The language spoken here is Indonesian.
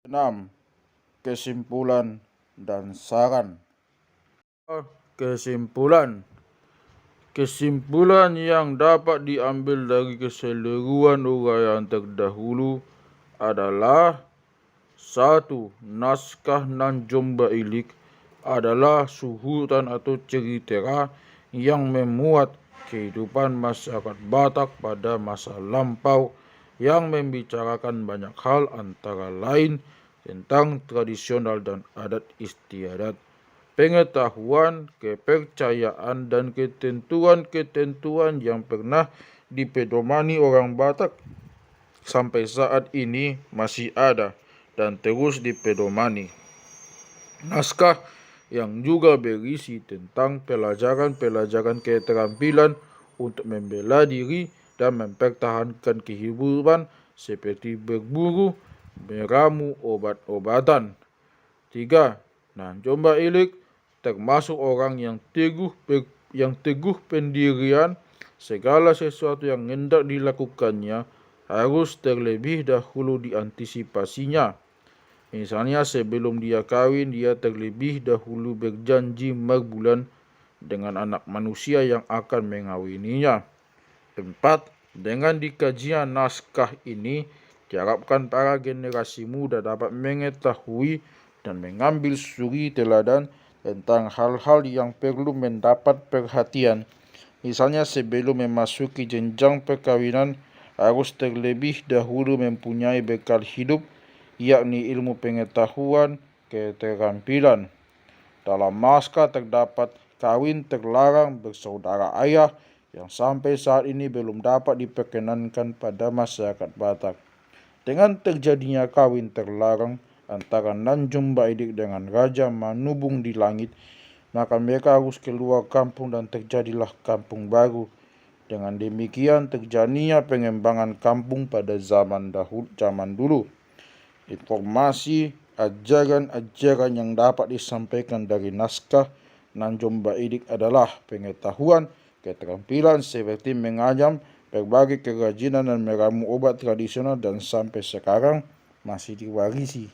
6. Kesimpulan dan saran. Kesimpulan. Kesimpulan yang dapat diambil dari keseluruhan uraian terdahulu adalah 1. Naskah Nanjom Bailik adalah suhutan atau cerita yang memuat kehidupan masyarakat Batak pada masa lampau yang membicarakan banyak hal antara lain tentang tradisional dan adat istiadat, pengetahuan, kepercayaan, dan ketentuan-ketentuan yang pernah dipedomani orang Batak sampai saat ini masih ada dan terus dipedomani. Naskah yang juga berisi tentang pelajaran-pelajaran keterampilan untuk membela diri dan mempertahankan kehidupan seperti berburu, meramu obat-obatan. 3. Nanjom Bailik termasuk orang yang teguh pendirian. Segala sesuatu yang hendak dilakukannya harus terlebih dahulu diantisipasinya. Misalnya sebelum dia kawin, dia terlebih dahulu berjanji berbulan dengan anak manusia yang akan mengawininya. 4. Dengan dikajian naskah ini, diharapkan para generasi muda dapat mengetahui dan mengambil suri teladan tentang hal-hal yang perlu mendapat perhatian. Misalnya sebelum memasuki jenjang perkawinan, harus terlebih dahulu mempunyai bekal hidup, yakni ilmu pengetahuan, keterampilan. Dalam naskah terdapat kawin terlarang bersaudara ayah yang sampai saat ini belum dapat diperkenankan pada masyarakat Batak. Dengan terjadinya kawin terlarang antara Nanjom Bailik dengan Raja Manubung di Langit, maka mereka harus keluar kampung dan terjadilah kampung baru. Dengan demikian terjadinya pengembangan kampung pada zaman dulu. Informasi, ajaran-ajaran yang dapat disampaikan dari naskah Nanjom Bailik adalah pengetahuan, keterampilan seperti menganyam, berbagai kerajinan dan meramu obat tradisional dan sampai sekarang masih diwarisi.